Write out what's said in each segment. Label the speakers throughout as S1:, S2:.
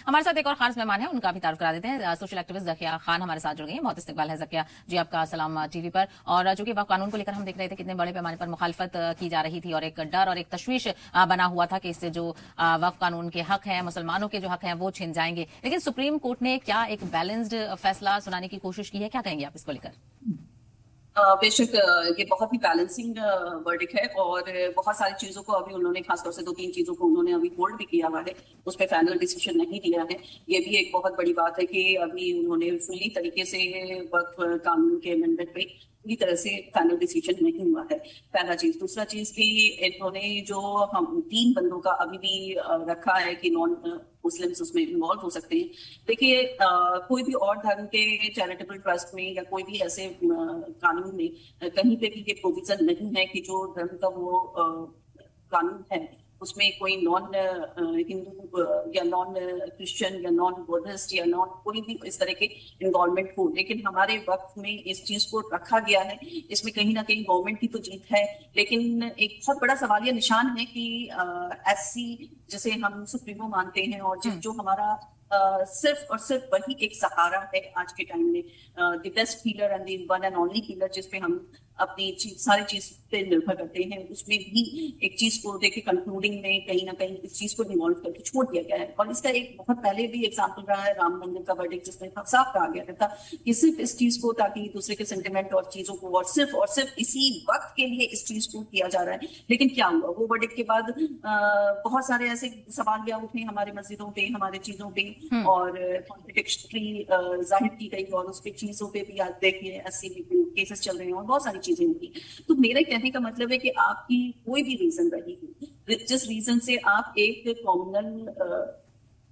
S1: हमारे साथ एक और खास मेहमान है, उनका भी तारुफ करा देते हैं। सोशल एक्टिविस्ट ज़किया खान हमारे साथ जुड़ गई हैं। बहुत इस्तकबाल है ज़किया जी आपका सलाम टीवी पर। और चूंकि वक्फ कानून को लेकर हम देख रहे थे कितने बड़े पैमाने पर मुखालफत की जा रही थी और एक डर और एक तशवीश बना हुआ था कि इससे जो वक्फ कानून के हक हैं, मुसलमानों के जो हक हैं वो छिन जाएंगे। लेकिन सुप्रीम कोर्ट ने क्या एक बैलेंस्ड फैसला सुनाने की कोशिश की है? क्या कहेंगे आप इसको लेकर?
S2: बेशक ये बहुत ही बैलेंसिंग वर्डिक है और बहुत सारी चीजों को अभी उन्होंने खासतौर से 2-3 चीजों को उन्होंने अभी होल्ड भी किया हुआ है, उस पर फाइनल डिसीजन नहीं दिया है। ये भी एक बहुत बड़ी बात है कि अभी उन्होंने फुल्ली तरीके से वक्फ कानून के अमेंडमेंट पे पूरी तरह से फाइनल डिसीजन नहीं हुआ है। पहला चीज। दूसरा चीज कि इन्होंने जो हम 3 बंदों का अभी भी रखा है कि नॉन मुस्लिम्स उसमें इन्वॉल्व हो सकते हैं। देखिए कोई भी और धर्म के चैरिटेबल ट्रस्ट में या कोई भी ऐसे कानून में कहीं पे भी ये प्रोविजन नहीं है कि जो धर्म का वो कानून है उसमें कोई नॉन हिंदू या नॉन क्रिश्चियन या नॉन बुद्धिस्ट या नॉन कोई भी इस तरह के इन्वॉल्वमेंट हो। लेकिन हमारे वक्त में इस चीज को रखा गया है। इसमें कहीं ना कहीं गवर्नमेंट की तो जीत है, लेकिन एक बहुत बड़ा सवालिया निशान है कि एससी जिसे हम सुप्रीमो मानते हैं और जो हमारा सिर्फ और सिर्फ वही एक सहारा है आज के टाइम में, the best healer and the one and only healer जिसपे हम अपनी सारी चीज पे निर्भर करते हैं, उसमें भी एक चीज को देखिए कंक्लूडिंग में कहीं ना कहीं इस चीज को डिवॉल्व करके छोड़ दिया गया है। और इसका एक बहुत पहले भी एग्जाम्पल रहा है राम मंदिर का वर्डिक्ट, जिसमें साफ कहा गया था कि सिर्फ इस चीज को ताकि दूसरे के सेंटिमेंट और चीजों को और सिर्फ इसी वक्त के लिए इस चीज को किया जा रहा है। लेकिन क्या हुआ वो वर्डिक्ट के बाद बहुत सारे ऐसे सवाल या उठे हमारे मस्जिदों पे, हमारे चीजों पे और कॉन्ट्रडिक्टरी जाहिर की गई और उस पे चीजों पे भी आप देखिए 80 केसेस चल रहे हैं और बहुत सारी चीजें होंगी। तो मेरे कहने का मतलब है कि आपकी कोई भी रीजन रही, जिस रीजन से आप एक कॉम्युनल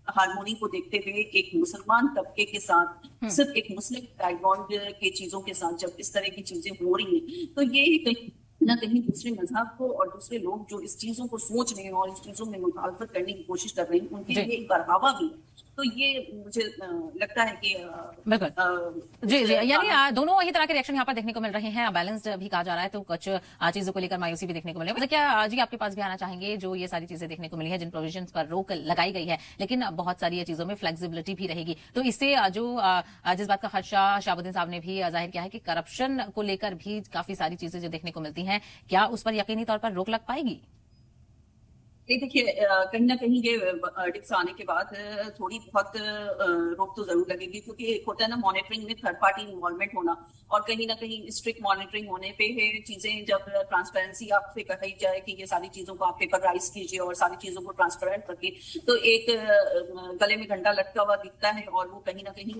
S2: हारमोनी को देखते हुए एक मुसलमान तबके के साथ सिर्फ एक मुस्लिम बैकग्राउंड के चीजों के साथ जब इस तरह की चीजें हो रही हैं, तो ये कहीं ना कहीं दूसरे मजहब को और दूसरे लोग जो इस चीजों को सोच रहे हैं और इस चीजों में मुखालफत करने की कोशिश कर रहे हैं उनके लिए एक बढ़ावा भी है। तो ये मुझे लगता है कि
S1: बिल्कुल जी जी, यानी दोनों ही तरह के रिएक्शन यहाँ पर देखने को मिल रहे हैं। बैलेंस्ड भी कहा जा रहा है तो कुछ चीजों को लेकर मायूसी भी देखने को मिल रही है। क्या जी आपके पास भी आना चाहेंगे? जो ये सारी चीजें देखने को मिली है, जिन प्रोविजंस पर रोक लगाई गई है, लेकिन बहुत सारी चीजों में फ्लेक्सिबिलिटी भी रहेगी, तो इससे जो जिस बात का खदशा शहाबुद्दीन साहब ने भी जाहिर किया है कि करप्शन को लेकर भी काफी सारी चीजें जो देखने को मिलती हैं, क्या उस पर यकीनी तौर पर रोक लग पाएगी?
S2: देखिए कहीं ना कहीं ये वर्डिक्ट्स आने के बाद थोड़ी बहुत रोक तो जरूर लगेगी, क्योंकि एक होता है ना मॉनिटरिंग में थर्ड पार्टी इन्वॉल्वमेंट होना, और कहीं ना कहीं स्ट्रिक्ट मॉनिटरिंग होने पे चीजें जब ट्रांसपेरेंसी आप पे कही जाए कि ये सारी चीजों को आप पेपराइज कीजिए और सारी चीजों को ट्रांसपेरेंट करके, तो एक गले में घंटा लटका हुआ दिखता है और वो कहीं ना कहीं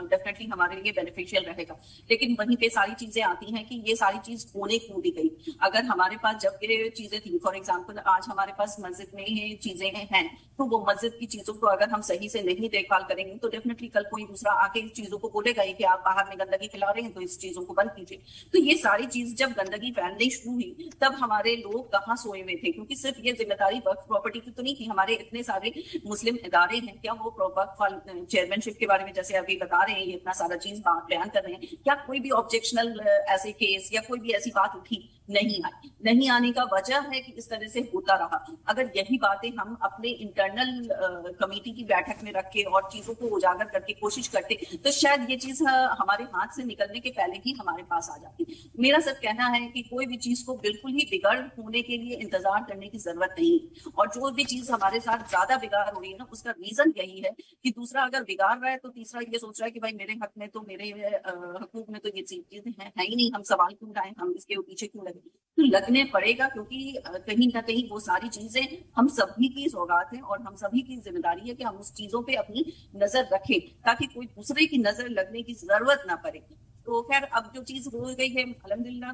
S2: डेफिनेटली हमारे लिए बेनिफिशियल रहेगा। लेकिन वहीं पे सारी चीजें आती हैं कि ये सारी चीज होने क्यों दी गई। अगर हमारे पास जब ये चीजें थी, फॉर एग्जाम्पल आज हमारे पास मस्जिद में ये चीजें हैं, तो वो मस्जिद की चीजों को अगर हम सही से नहीं देखभाल करेंगे तो डेफिनेटली कल कोई दूसरा आके इस चीजों को बोलेगा ही कि आप बाहर में गंदगी फैला रहे हैं, तो इस चीजों को बंद कीजिए। तो ये सारी चीज जब गंदगी फैलनी शुरू हुई तब हमारे लोग कहाँ सोए हुए थे, क्योंकि सिर्फ ये जिम्मेदारी वक्फ प्रॉपर्टी की तो नहीं थी। हमारे इतने सारे मुस्लिम इदारे हैं, क्या वो वक्फ चेयरमैनशिप के बारे में जैसे अभी बता रहे हैं, ये इतना सारा चीज बयान कर रहे हैं, क्या कोई भी ऑब्जेक्शनल ऐसे केस या कोई भी ऐसी बात उठी? नहीं आई। नहीं आने का वजह है कि इस तरह से होता रहा। अगर यही बातें हम अपने इंटरनल कमेटी की बैठक में रख के और चीजों को उजागर करके कोशिश करते तो शायद ये चीज हमारे हाथ से निकलने के पहले ही हमारे पास आ जाती। मेरा सिर्फ कहना है कि कोई भी चीज को बिल्कुल ही बिगड़ होने के लिए इंतजार करने की जरूरत नहीं, और जो भी चीज हमारे साथ ज्यादा बिगाड़ हो रही है ना, उसका रीजन यही है कि दूसरा अगर बिगाड़ रहा है तो तीसरा ये सोच रहा है कि भाई मेरे हक में तो मेरे हकूक में तो ये चीजें है ही नहीं, हम सवाल क्यों उठाएं, हम इसके पीछे क्यों लगे। तो लगने पड़ेगा, क्योंकि कहीं ना कहीं वो सारी चीजें हम सभी की सौगात है और हम सभी की जिम्मेदारी है कि हम उस चीजों पे अपनी नजर रखें ताकि कोई दूसरे की नजर लगने की जरूरत ना पड़े। तो खैर अब जो चीज हो गई है अल्हम्दुलिल्लाह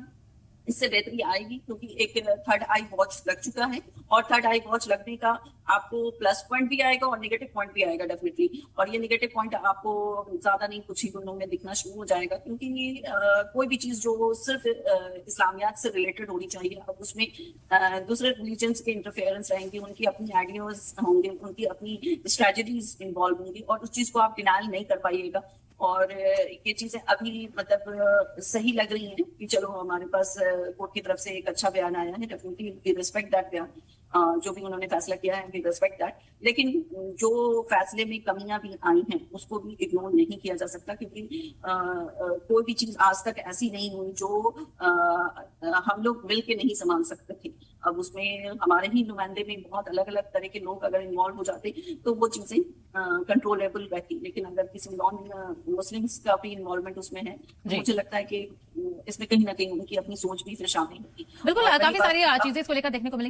S2: इससे बेहतरी आएगी, क्योंकि एक थर्ड आई वॉच लग चुका है और थर्ड आई वॉच लगने का आपको प्लस पॉइंट भी आएगा और नेगेटिव पॉइंट भी आएगा डेफिनेटली। और ये नेगेटिव पॉइंट आपको ज्यादा नहीं कुछ ही दिनों में दिखना शुरू हो जाएगा, क्योंकि कोई भी चीज जो सिर्फ इस्लामियात से रिलेटेड होनी चाहिए, अब उसमें दूसरे रिलीजन्स के इंटरफेरेंस रहेंगे, उनकी अपनी आइडियाज होंगे, उनकी अपनी स्ट्रेटजीज इन्वॉल्व होंगी और उस चीज को आप डिनाइल नहीं कर पाइएगा। और ये चीजें अभी मतलब सही लग रही हैं कि चलो हमारे पास कोर्ट की तरफ से एक अच्छा बयान आया है, डेफिनेटली वी रिस्पेक्ट दैट बयान। जो भी उन्होंने फैसला किया है वी रिस्पेक्ट दैट, लेकिन जो फैसले में कमियां भी आई हैं उसको भी इग्नोर नहीं किया जा सकता, क्योंकि कोई भी चीज आज तक ऐसी नहीं हुई जो हम लोग मिल के नहीं संभाल सकते थे। अब उसमें हमारे ही नुमाइंदे में बहुत अलग अलग तरह के लोग अगर इन्वॉल्व हो जाते तो वो चीजें कंट्रोलेबल रहती, लेकिन अगर किसी नॉन मुस्लिम्स का भी इन्वॉल्वमेंट उसमें है तो मुझे लगता है कि इसमें कहीं ना कहीं उनकी अपनी सोच भी फिर शामिल होगी।
S1: बिल्कुल
S2: और रही
S1: काफी
S2: बात-
S1: सारी चीजें इसको लेकर देखने को मिलेंगी।